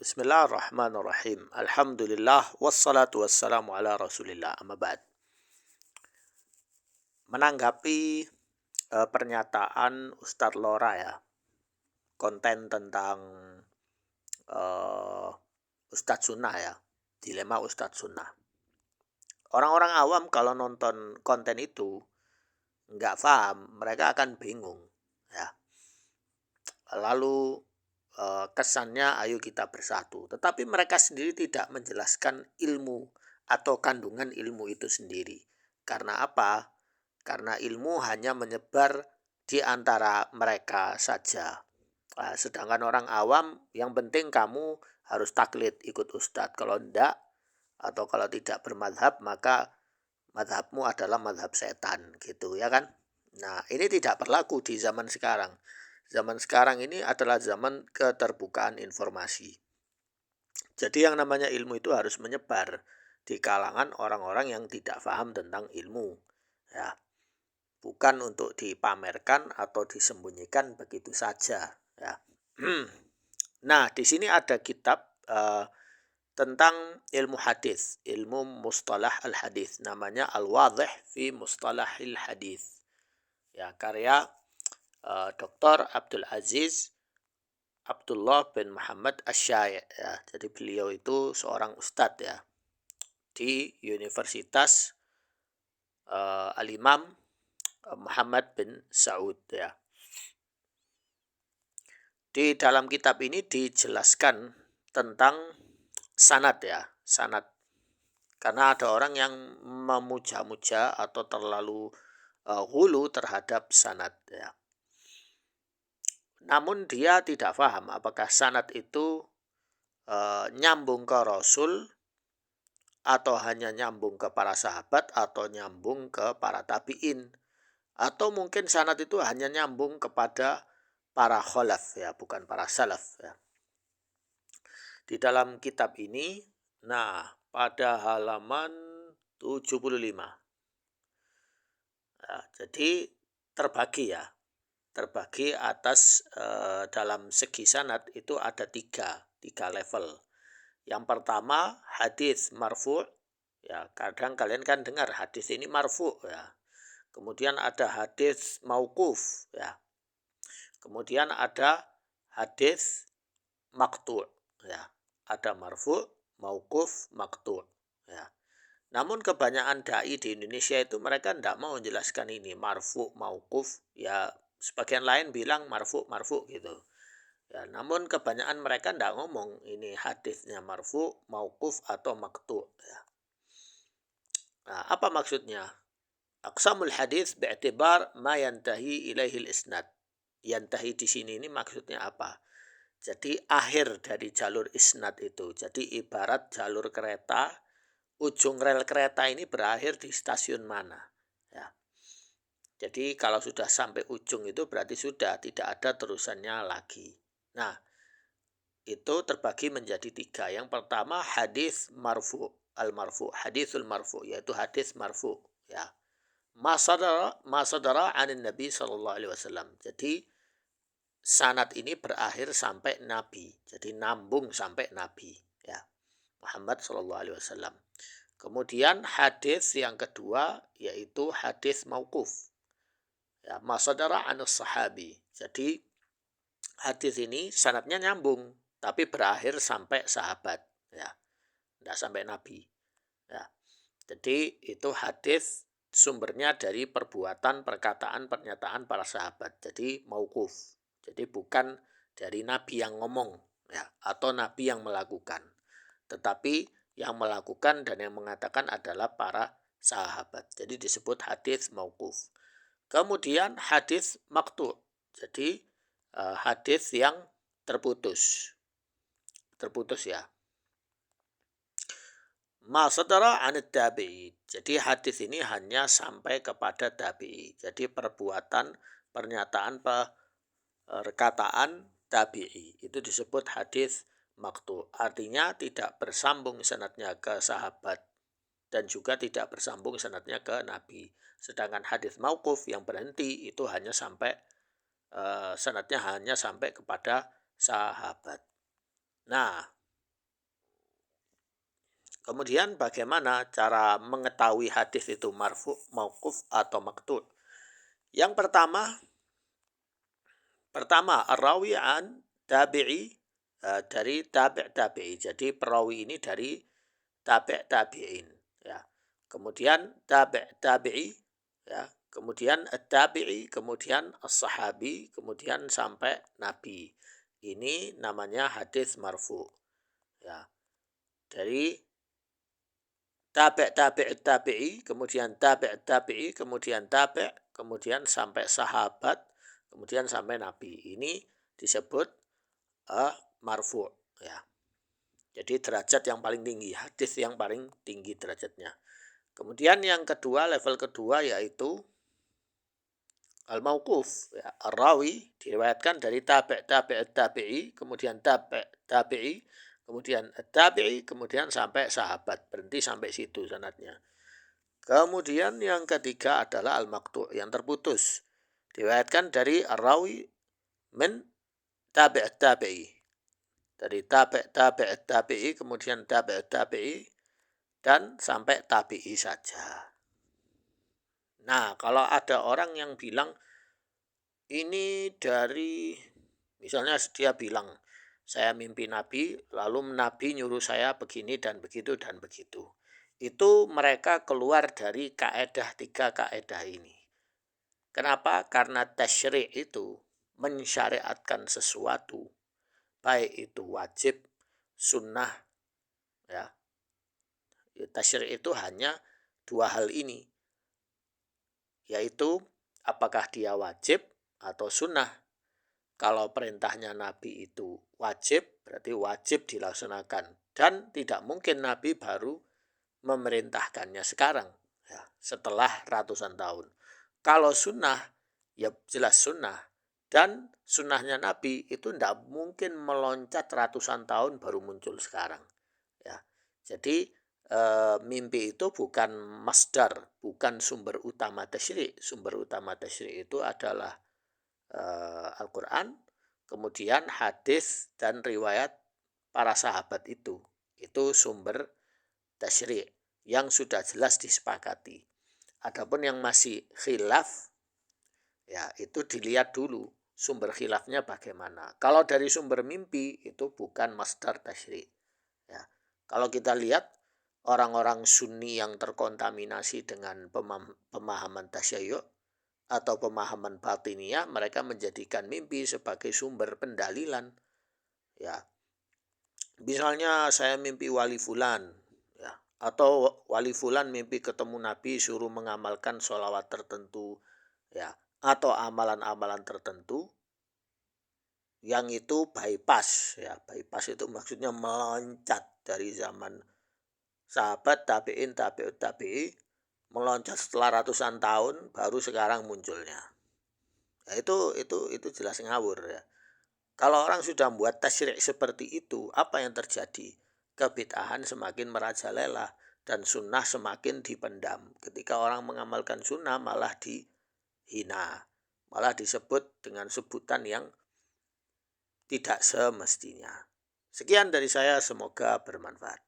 Bismillahirrahmanirrahim. Alhamdulillah wassalatu wassalamu ala Rasulillah. Amma ba'd. Menanggapi pernyataan Ustadz Lora ya, konten tentang eh, Ustadz Sunnah ya, dilema Ustadz Sunnah. Orang-orang awam kalau nonton konten itu nggak paham, mereka akan bingung ya. Lalu kesannya ayo kita bersatu. Tetapi mereka sendiri tidak menjelaskan ilmu atau kandungan ilmu itu sendiri. Karena apa? Karena ilmu hanya menyebar di antara mereka saja. Nah, sedangkan orang awam yang penting kamu harus taklid ikut ustadz. Kalau enggak atau kalau tidak bermadhab maka madhabmu adalah madhab setan gitu ya kan. Nah ini tidak berlaku di zaman sekarang. Zaman sekarang ini adalah zaman keterbukaan informasi. Jadi yang namanya ilmu itu harus menyebar di kalangan orang-orang yang tidak paham tentang ilmu. Ya, bukan untuk dipamerkan atau disembunyikan begitu saja. Ya. Nah, di sini ada kitab tentang ilmu hadis, ilmu mustalah al-hadis. Namanya Al-Wadhih fi Mustalahil Hadis. Ya, karya Dr. Abdul Aziz Abdullah bin Muhammad Asy-Syaikh ya. Jadi beliau itu seorang ustadz ya di Universitas Al-Imam Muhammad bin Saud ya. Di dalam kitab ini dijelaskan tentang sanad ya, sanad. Karena ada orang yang memuja-muja atau terlalu hulu terhadap sanad ya. Namun dia tidak paham apakah sanad itu nyambung ke Rasul atau hanya nyambung ke para sahabat atau nyambung ke para tabi'in. Atau mungkin sanad itu hanya nyambung kepada para khalaf ya, bukan para salaf ya. Di dalam kitab ini, nah pada halaman 75. Nah, jadi terbagi ya. Terbagi atas dalam segi sanad itu ada tiga level. Yang pertama hadis marfu' ya, kadang kalian kan dengar hadis ini marfu' ya. Kemudian ada hadis mauquf ya. Kemudian ada hadis maqtu' ya. Ada marfu', mauquf, maqtu' ya. Namun kebanyakan dai di Indonesia itu mereka tidak mau menjelaskan ini marfu, mauquf ya. Sebagian lain bilang marfu gitu. Ya, namun kebanyakan mereka tidak ngomong ini hadisnya marfu, mauquf atau maqtu ya. Nah, apa maksudnya? Aqsamul hadis bi'tibar ma yantahi ilaihi isnad. Yantahi di sini ini maksudnya apa? Jadi akhir dari jalur isnad itu. Jadi ibarat jalur kereta, ujung rel kereta ini berakhir di stasiun mana ya. Jadi kalau sudah sampai ujung itu berarti sudah tidak ada terusannya lagi. Nah, itu terbagi menjadi tiga. Yang pertama hadis marfu, al-marfu, hadisul marfu, yaitu hadis marfu ya. Masadara anin Nabi sallallahu alaihi wasallam. Jadi sanad ini berakhir sampai Nabi. Jadi nambung sampai Nabi ya. Muhammad sallallahu alaihi wasallam. Kemudian hadis yang kedua yaitu hadis mauquf. Ya, masadara anus sahabi. Jadi hadis ini sanadnya nyambung tapi berakhir sampai sahabat ya. Tidak sampai nabi. Ya. Jadi itu hadis sumbernya dari perbuatan, perkataan, pernyataan para sahabat. Jadi mauquf. Jadi bukan dari nabi yang ngomong ya atau nabi yang melakukan. Tetapi yang melakukan dan yang mengatakan adalah para sahabat. Jadi disebut hadis mauquf. Kemudian hadis maqtu'. Jadi hadis yang terputus. Terputus ya. Ma sadara 'anit tabi'i. Jadi hadis ini hanya sampai kepada tabi'i. Jadi perbuatan, pernyataan, perkataan tabi'i. Itu disebut hadis maqtu'. Artinya tidak bersambung sanadnya ke sahabat dan juga tidak bersambung sanadnya ke Nabi. Sedangkan hadis mauquf yang berhenti itu hanya sampai sanadnya hanya sampai kepada sahabat. Nah, Kemudian bagaimana cara mengetahui hadis itu marfu, mauquf atau maqtu'? Yang pertama arrawi an tabi'i, dari tabi'i. Jadi perawi ini dari tabi'in, ya. Kemudian tabi'i, ya. Kemudian at-tabi'i, kemudian as-sahabi, kemudian sampai nabi. Ini namanya hadis marfu, ya. Dari tabi'i, kemudian tabi'i, kemudian kemudian sampai sahabat, kemudian sampai nabi. Ini disebut marfu', ya. Jadi derajat yang paling tinggi, hadis yang paling tinggi derajatnya. Kemudian yang kedua, level kedua yaitu al-mauquf, ya. Ar-rawi diriwayatkan dari tabi'i, kemudian tabi'i, kemudian tabi'i, kemudian sampai sahabat, berhenti sampai situ sanadnya. Kemudian yang ketiga adalah al-maqtu', yang terputus. Diriwayatkan dari ar-rawi min tabi'i. Dari tabi'i, kemudian tabi'i, dan sampai tabi'i saja. Nah, kalau ada orang yang bilang, ini dari, misalnya dia bilang, saya mimpi Nabi, lalu Nabi nyuruh saya begini dan begitu dan begitu. Itu mereka keluar dari kaedah 3 kaedah ini. Kenapa? Karena tasyri' itu mensyariatkan sesuatu, baik itu wajib, sunnah, ya. Tasyri' itu hanya 2 hal ini, yaitu apakah dia wajib atau sunnah. Kalau perintahnya Nabi itu wajib, berarti wajib dilaksanakan. Dan tidak mungkin Nabi baru memerintahkannya sekarang, ya, setelah ratusan tahun. Kalau sunnah, ya jelas sunnah. Dan sunnahnya Nabi itu tidak mungkin meloncat ratusan tahun baru muncul sekarang, ya. Jadi mimpi itu bukan masdar, bukan sumber utama tasyri'. Sumber utama tasyri' itu adalah Al-Quran, kemudian hadis dan riwayat para sahabat itu. Itu sumber tasyri' yang sudah jelas disepakati. Adapun yang masih khilaf, ya itu dilihat dulu sumber khilafnya bagaimana. Kalau dari sumber mimpi itu bukan masdar tasyri', ya. Kalau kita lihat orang-orang Sunni yang terkontaminasi dengan pemahaman tasyayyu' atau pemahaman batiniyah, mereka menjadikan mimpi sebagai sumber pendalilan, ya. Misalnya saya mimpi wali fulan, ya, atau wali fulan mimpi ketemu Nabi suruh mengamalkan sholawat tertentu, ya, atau amalan-amalan tertentu yang itu bypass, ya. Bypass itu maksudnya meloncat dari zaman sahabat, tabi'in, tabi'i, meloncat setelah ratusan tahun baru sekarang munculnya. Ya, itu jelas ngawur, ya. Kalau orang sudah membuat tasyri' seperti itu, apa yang terjadi? Kebid'ahan semakin merajalela dan sunnah semakin dipendam. Ketika orang mengamalkan sunnah malah dihina, malah disebut dengan sebutan yang tidak semestinya. Sekian dari saya, semoga bermanfaat.